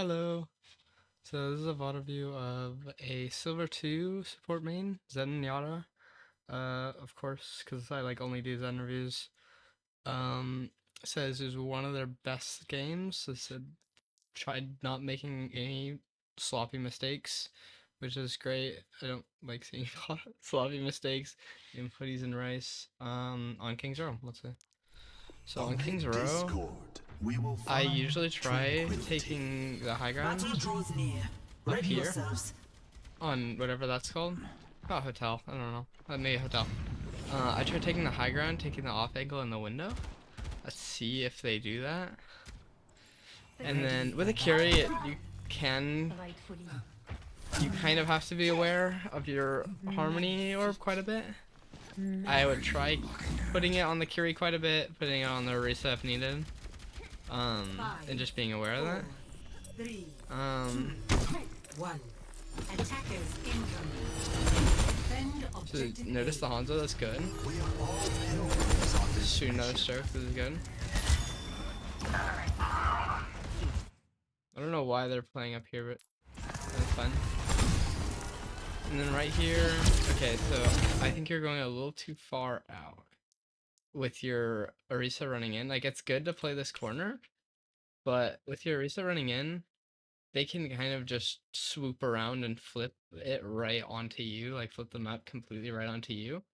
Hello. So this is a VOD review of a Silver 2 support main, Zen Vod. Of course, because I only do Zen reviews. Says it was one of their best games. So said tried not making any sloppy mistakes, which is great. I don't like seeing sloppy mistakes in hoodies and rice. On King's Row, let's say. So on King's Row, I usually try taking the high ground up here on whatever that's called. Oh, hotel. I don't know. Maybe a hotel. I try taking the high ground, taking the off angle in the window. Let's see if they do that. And then with a carry, you kind of have to be aware of your harmony orb quite a bit. I would try putting it on the Curie quite a bit, putting it on the Orisa if needed. And just being aware of that. So notice the Hanzo, that's good. Shoot another stroke, this is good. I don't know why they're playing up here, but that's fun. And then right here, okay, so I think you're going a little too far out with your Orisa running in. Like, it's good to play this corner, but with your Orisa running in, they can kind of just swoop around and flip it right onto you, like flip the map completely right onto you.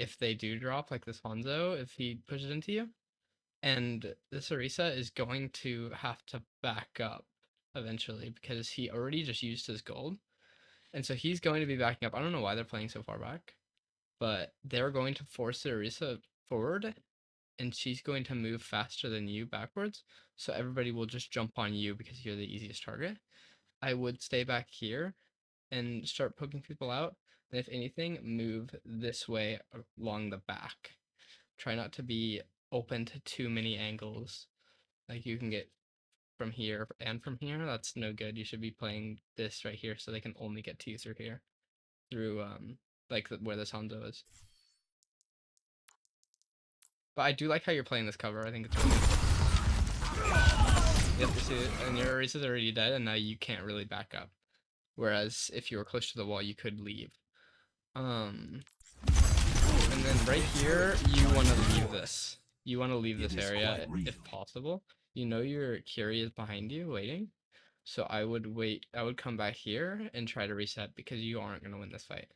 If they do drop, like this Hanzo, if he pushes into you. And this Orisa is going to have to back up eventually because he already just used his gold. And so he's going to be backing up. I don't know why they're playing so far back, but they're going to force the Orisa forward, and she's going to move faster than you backwards. So everybody will just jump on you because you're the easiest target. I would stay back here and start poking people out. And if anything, move this way along the back. Try not to be open to too many angles. Like you can get from here and from here. That's no good. You should be playing this right here so they can only get to you through here. Through like where this Hanzo is. But I do like how you're playing this cover. I think it's really good. Yep, you see it. And your Orisa is already dead, and now you can't really back up. Whereas if you were close to the wall, you could leave. And then right here, you want to leave this. You want to leave this area if possible. You know your Curie is behind you waiting. So I would wait. I would come back here and try to reset because you aren't going to win this fight.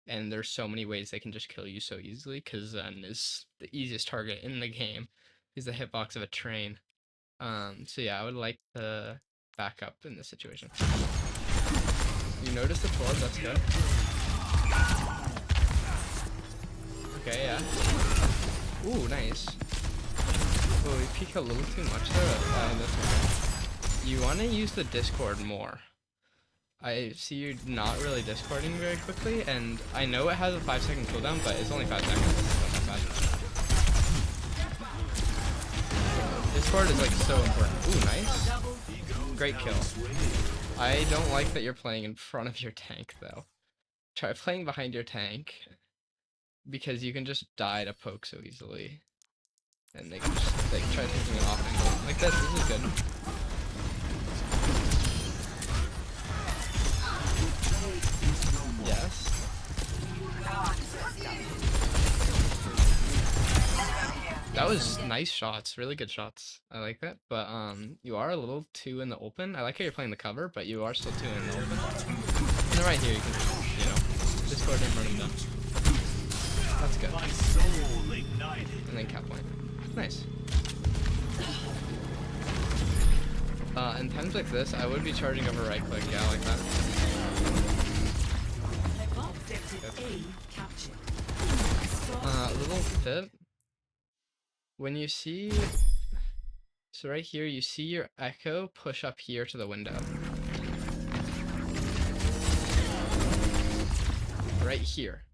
And there's so many ways they can just kill you so easily because Zen is the easiest target in the game. He's the hitbox of a train. So yeah, I would like to back up in this situation. You notice the torb, that's good. Okay, yeah. Ooh, nice. Oh, we peek a little too much there. That's okay. You want to use the Discord more. I see you're not really Discording very quickly, and I know it has a 5-second cooldown, but it's only 5 seconds. It's not that bad. Discord is like so important. Ooh, nice. Great kill. I don't like that you're playing in front of your tank, though. Try playing behind your tank, because you can just die to poke so easily. And they can just try taking it off angle. Like this is good. Yes. That was nice shots, really good shots. I like that. But you are a little too in the open. I like how you're playing the cover, but you are still too in the open. And then right here you can, Discord and run him down. That's good. And then cap point. Nice. In times like this, I would be charging over right click, yeah, like that. Little tip. When you see, so right here, you see your echo push up here to the window. Right here.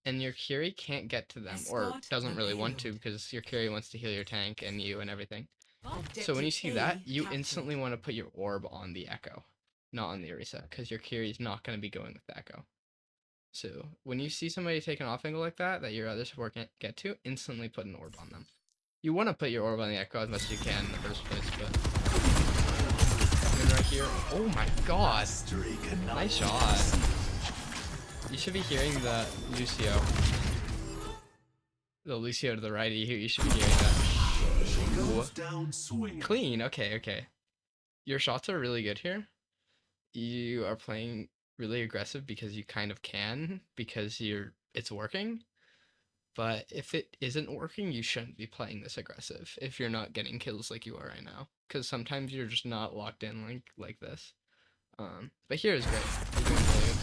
And your Curie can't get to them, or doesn't really want to, because your Curie wants to heal your tank and you and everything. So when you see that, you instantly want to put your orb on the echo, not on the Orisa, because your Curie is not going to be going with the echo. So when you see somebody take an off angle like that your other support can't get to, instantly put an orb on them. You want to put your orb on the echo as much as you can in the first place, but... And then right Oh my god. Nice shot. You should be hearing the Lucio. The Lucio to the right, you should be hearing that. Clean, okay, okay. Your shots are really good here. You are playing really aggressive because you kind of can, because it's working. But if it isn't working, you shouldn't be playing this aggressive if you're not getting kills like you are right now. Because sometimes you're just not locked in like this. But here is great. You're doing really good.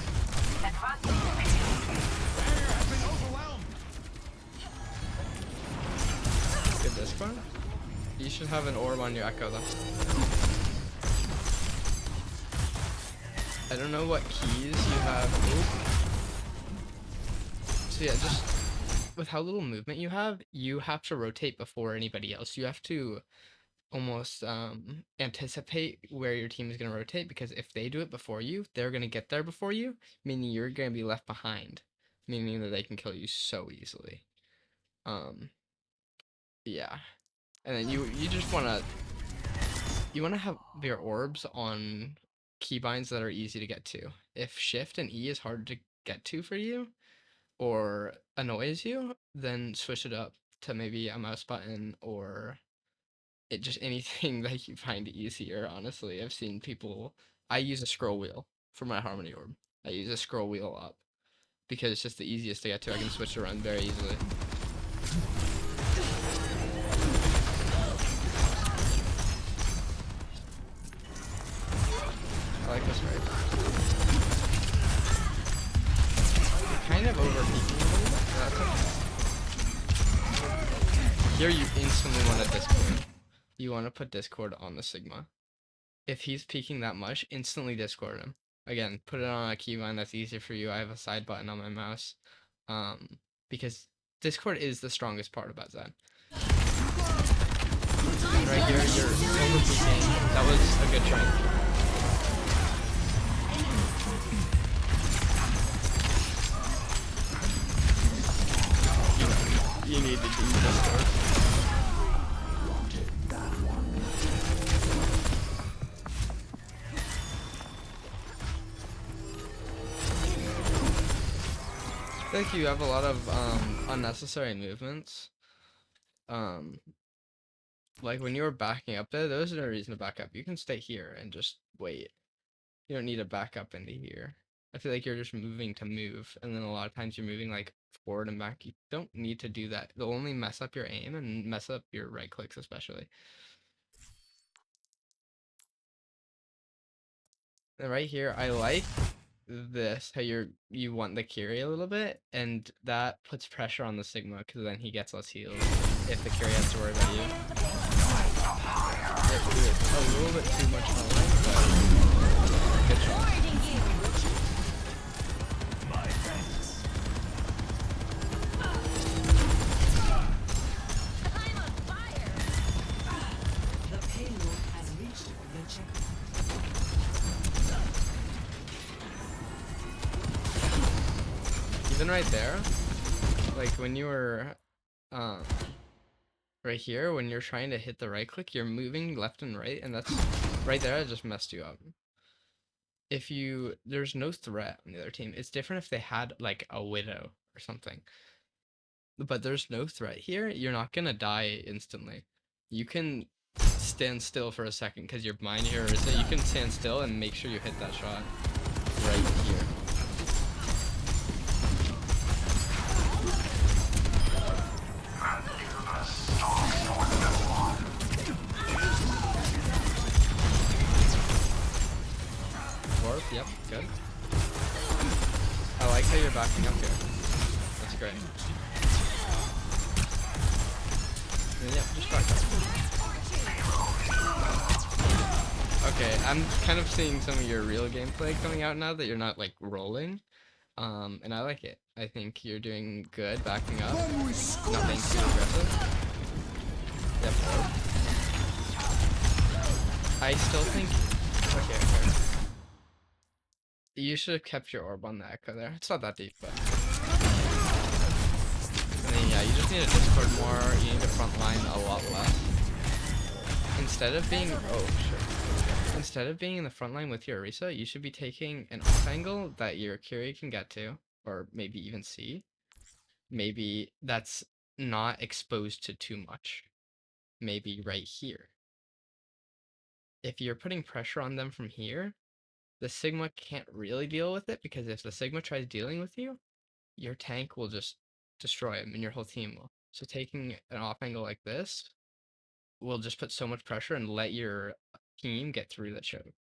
Good disc one. You should have an orb on your echo though. I don't know what keys you have. So yeah, just with how little movement you have to rotate before anybody else. You have to almost anticipate where your team is going to rotate, because if they do it before you, they're going to get there before you, meaning you're going to be left behind, meaning that they can kill you so easily. Yeah. And then you just want to have your orbs on keybinds that are easy to get to. If shift and E is hard to get to for you or annoys you, then switch it up to maybe a mouse button or just anything that you find easier. Honestly, I've seen people. I use a scroll wheel for my harmony orb. I use a scroll wheel up because it's just the easiest to get to. I can switch around very easily. I like this right. You're kind of overpeaking a little bit, but that's okay. Here you instantly want to Discord. You want to put Discord on the Sigma. If he's peaking that much, instantly Discord him. Again, put it on a keybind that's easier for you. I have a side button on my mouse. Because Discord is the strongest part about Zen. Right here, you're overpeaking. That was a good try. You need to do Discord. I feel like you have a lot of unnecessary movements. Like when you were backing up there was no reason to back up. You can stay here and just wait. You don't need to back up into here. I feel like you're just moving to move, and then a lot of times you're moving like forward and back. You don't need to do that. It'll only mess up your aim and mess up your right clicks especially. And right here, I like this, how you want the carry a little bit, and that puts pressure on the Sigma because then he gets less heals if the carry has to worry about you. It's a little bit too much following, but good shot. Even right there, like when you were right here, when you're trying to hit the right click, you're moving left and right, and that's right there. I just messed you up. There's no threat on the other team. It's different if they had like a widow or something, but there's no threat here. You're not gonna die instantly. You can stand still for a second because you're behind here, so you can stand still and make sure you hit that shot right here. Yep, good. I like how you're backing up here. That's great. And yeah, just back up. Okay, I'm kind of seeing some of your real gameplay coming out now that you're not like rolling. And I like it. I think you're doing good backing up. Nothing too aggressive. Yep. I still think okay. You should have kept your orb on the echo there. It's not that deep, but... And then, yeah, you just need to Discord more. You need to front line a lot less. Instead of being... Oh, shit. instead of being in the front line with your Orisa, you should be taking an off angle that your Kyrie can get to, or maybe even see. Maybe that's not exposed to too much. Maybe right here. If you're putting pressure on them from here, the Sigma can't really deal with it, because if the Sigma tries dealing with you, your tank will just destroy him and your whole team will. So taking an off angle like this will just put so much pressure and let your team get through the choke.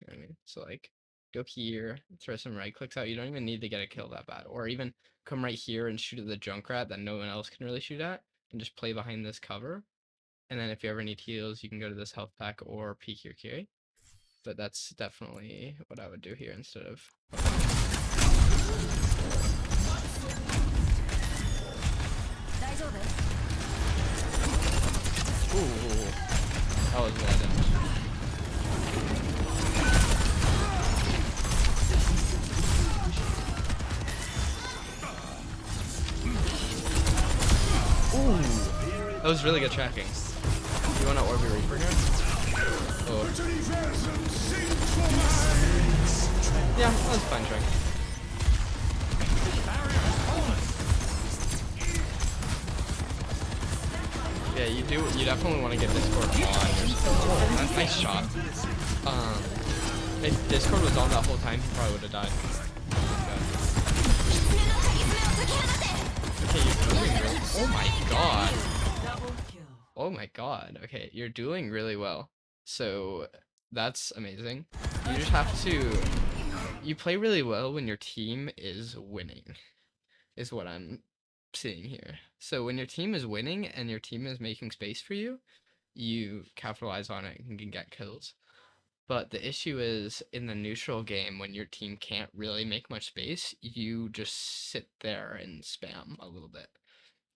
You know what I mean? So like go here, throw some right clicks out. You don't even need to get a kill that bad. Or even come right here and shoot at the Junkrat that no one else can really shoot at, and just play behind this cover. And then if you ever need heals, you can go to this health pack or peek your Kyrie. But that's definitely what I would do here instead of. Ooh, that was well done. Ooh, that was really good tracking. You want to Orbi Reaper here? Oh. Yeah, that was fine track. Yeah, you definitely want to get Discord on. Oh, that's a nice shot. If Discord was on that whole time, he probably would have died. Okay, you're doing really. Oh my god. Oh my god. Okay, you're doing really well. So that's amazing. You just have to. You play really well when your team is winning, is what I'm seeing here. So when your team is winning and your team is making space for you, you capitalize on it and can get kills. But the issue is in the neutral game, when your team can't really make much space, you just sit there and spam a little bit.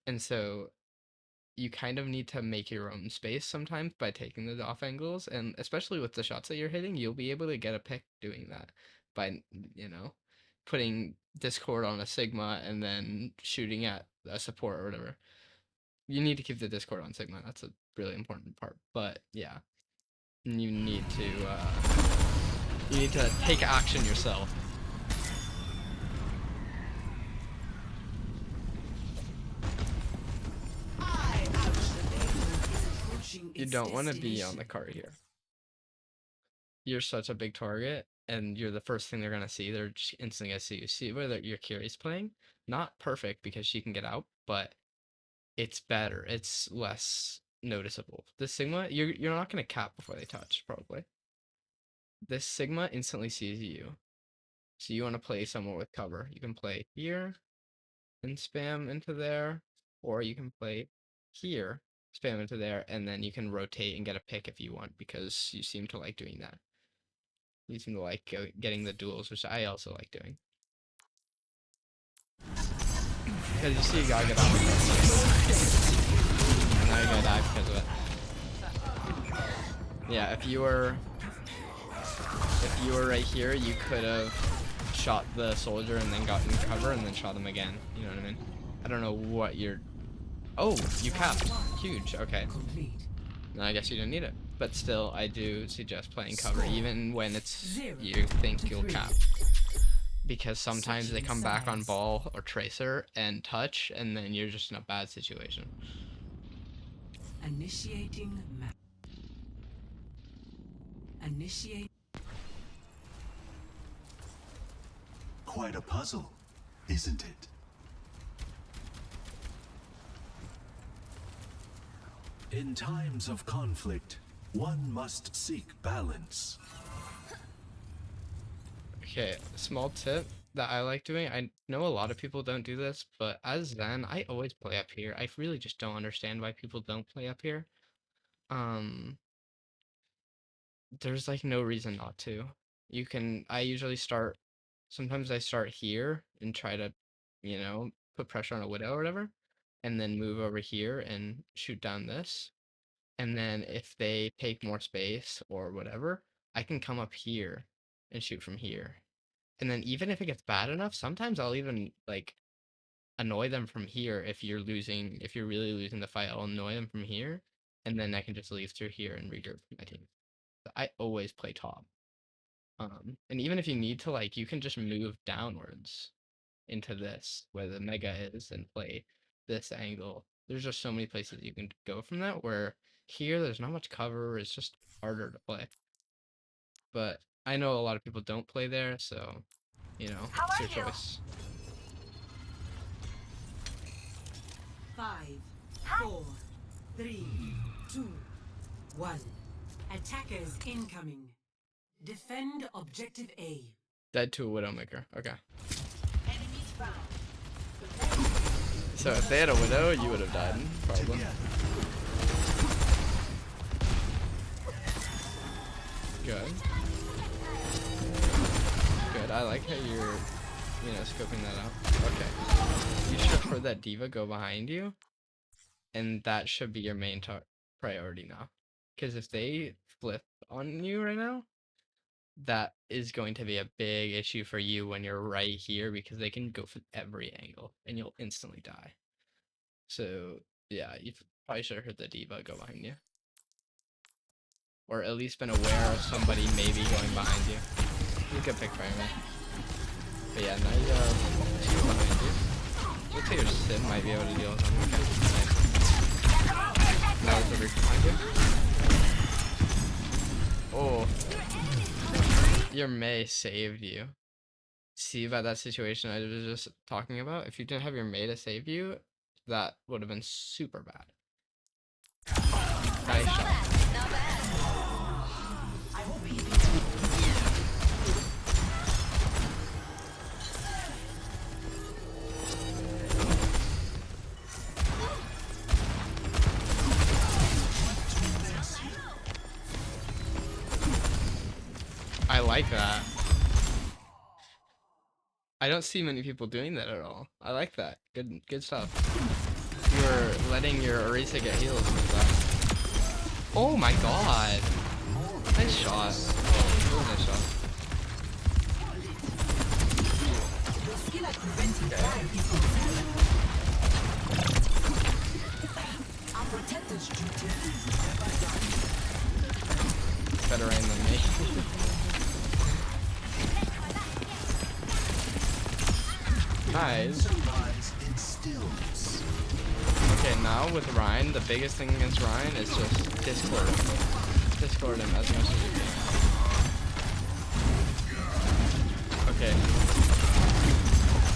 And so you kind of need to make your own space sometimes by taking those off angles. And especially with the shots that you're hitting, you'll be able to get a pick doing that by, putting Discord on a Sigma and then shooting at a support or whatever. You need to keep the Discord on Sigma. That's a really important part. But yeah, you need to take action yourself. You don't want to be on the cart here. You're such a big target, and you're the first thing they're gonna see. They're just instantly gonna see you. See whether your Kyrie's playing. Not perfect because she can get out, but it's better. It's less noticeable. This Sigma, you're not gonna cap before they touch, probably. This Sigma instantly sees you. So you want to play somewhere with cover. You can play here and spam into there, or you can play here, spam into there, and then you can rotate and get a pick if you want, because you seem to like doing that. You seem to like getting the duels, which I also like doing. Because you see a guy get out, and now you're gonna die because of it. Yeah, if you were right here, you could have shot the soldier and then gotten cover and then shot him again. You know what I mean? I don't know what you're. Oh, you capped. Huge. Okay. No, I guess you didn't need it. But still, I do suggest playing cover even when it's you think you'll cap. Because sometimes they come back on ball or tracer and touch, and then you're just in a bad situation. Initiating map. Initiate. Quite a puzzle, isn't it? In times of conflict, one must seek balance. Okay, small tip that I like doing. I know a lot of people don't do this, but as Zen, I always play up here. I really just don't understand why people don't play up here. There's like no reason not to. I usually start, sometimes I start here and try to, put pressure on a widow or whatever, and then move over here and shoot down this. And then if they take more space or whatever, I can come up here and shoot from here. And then even if it gets bad enough, sometimes I'll even like annoy them from here if you're really losing the fight. I'll annoy them from here, and then I can just leave through here and regroup my team. I always play top. And even if you need to, like, you can just move downwards into this where the mega is and play this angle. There's just so many places you can go from that, where here there's not much cover, it's just harder to play. But I know a lot of people don't play there, so you know, it's your choice. 5, 4, 3, 2, 1. Attackers incoming. Defend objective A. Dead to a Widowmaker. Okay. Enemies found. So if they had a Widow, you would have died, probably. Good. Good. I like how you're, you know, scoping that out. Okay. You should have heard that D.Va go behind you, and that should be your main priority now. Because if they flip on you right now, that is going to be a big issue for you when you're right here, because they can go from every angle and you'll instantly die. So yeah, you probably should have heard the D.Va go behind you, or at least been aware of somebody maybe going behind you. You could pick framing. But yeah, now you have two behind you. Looks like your sim might be able to deal with them. Okay, nice. Now there's a Reaper behind you. Oh. Your Mei saved you. See about that situation I was just talking about? If you didn't have your Mei to save you, that would have been super bad. Nice shot. I like that. I don't see many people doing that at all. I like that. Good stuff. You're letting your Orisa get healed with that. Oh my god. Nice shot. Really nice shot. Okay. Better aim than me. Nice. Okay, now with Ryan, the biggest thing against Ryan is just Discord him. Discord him as much as you can. Okay.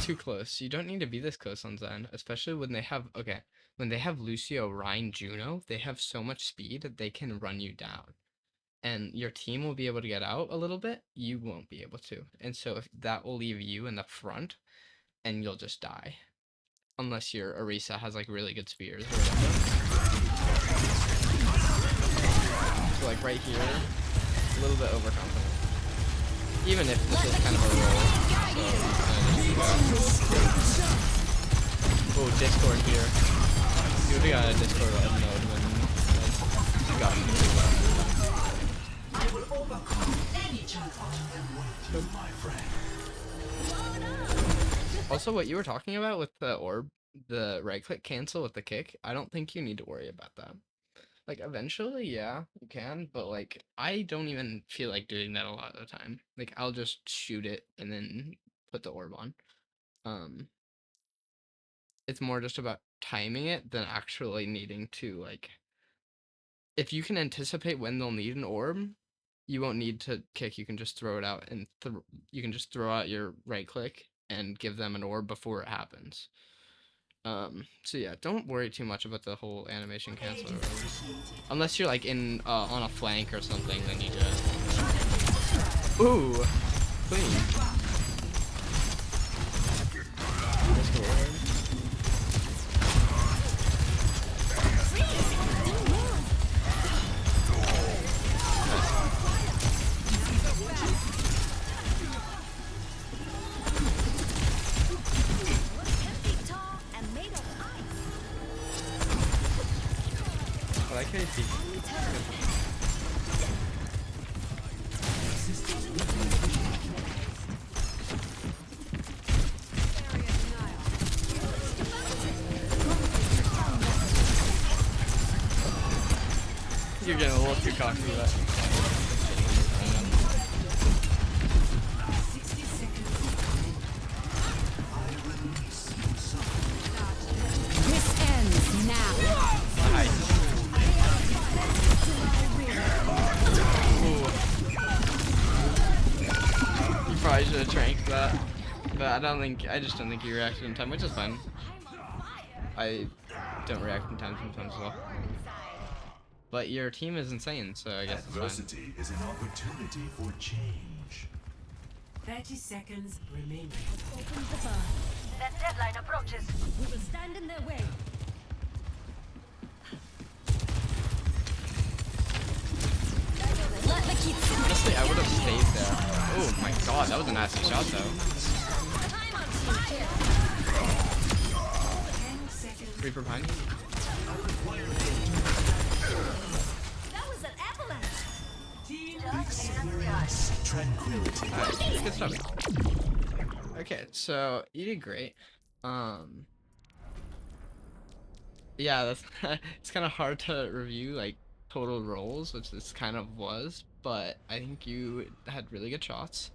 Too close. You don't need to be this close on Zen, especially when they have, okay, when they have Lucio, Ryan, Juno, they have so much speed that they can run you down. And your team will be able to get out a little bit, you won't be able to. And so if that will leave you in the front, and you'll just die. Unless your Orisa has like really good spears or whatever. So like right here, a little bit overconfident. Even if this is kind of a roll. So, oh, Discord here. You would've got a Discord node when you got him. I will overcome any challenge. My friend. Also, what you were talking about with the orb, the right click cancel with the kick, I don't think you need to worry about that. Like, eventually, yeah, you can, but like, I don't even feel like doing that a lot of the time. Like, I'll just shoot it and then put the orb on. It's more just about timing it than actually needing to, like, if you can anticipate when they'll need an orb, you won't need to kick. You can just throw it out, and you can just throw out your right click and give them an orb before it happens. So yeah, don't worry too much about the whole animation cancel, unless you're like in on a flank or something, then you just ooh, clean. I like how you see. You're getting a little too cocky with that. enough. 60 seconds. This ends now. Nice. You probably should have tranked that, but I just don't think you reacted in time, which is fine. I don't react in time sometimes as well. But your team is insane, so I guess it's fine. Adversity is an opportunity for change. 30 seconds remaining. Open the bar. That deadline approaches. We will stand in their way. Let the kids Honestly, I would have stayed there. Oh my god, that was a nasty shot though. I'm on fire. 10 seconds. Reaper behind you. That was an avalanche. Team Experience tranquility. Alright, good stuff. Okay, so you did great. Yeah, that's it's kind of hard to review like total rolls, which this kind of was, but I think you had really good shots.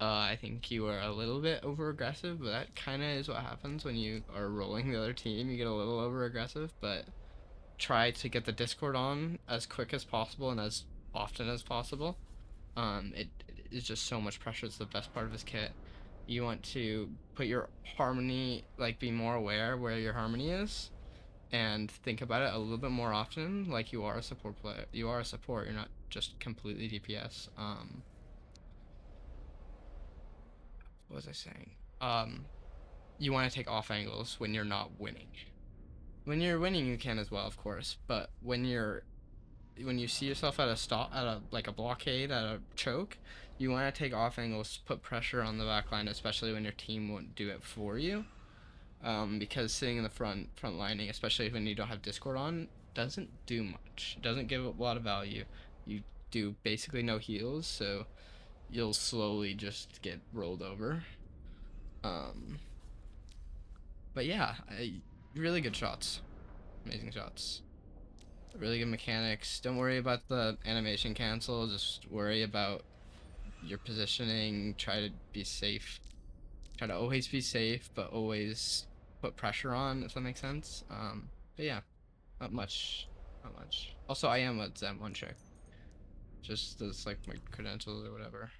I think you were a little bit over aggressive, but that kind of is what happens when you are rolling the other team. You get a little over aggressive, but try to get the Discord on as quick as possible and as often as possible. It is just so much pressure. It's the best part of this kit. You want to put your harmony, like be more aware where your harmony is, and think about it a little bit more often. Like you are a support player. You are a support. You're not just completely DPS. What was I saying? You want to take off angles when you're not winning. When you're winning, you can as well, of course. But when you see yourself at a stop, at a like a blockade, at a choke, you want to take off angles, put pressure on the back line, especially when your team won't do it for you. Because sitting in the front lining, especially when you don't have Discord on, doesn't do much. It doesn't give a lot of value. You do basically no heals, so you'll slowly just get rolled over. But yeah, really good shots, amazing shots, really good mechanics. Don't worry about the animation cancel. Just worry about your positioning. Try to be safe. Try to always be safe, but always put pressure on, if that makes sense. But yeah, not much. Also, I am a Zen Vod chick. Just as like my credentials or whatever.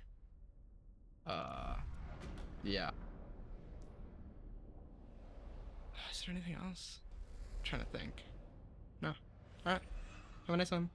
Yeah. Is there anything else? I'm trying to think. No. Alright. Have a nice one.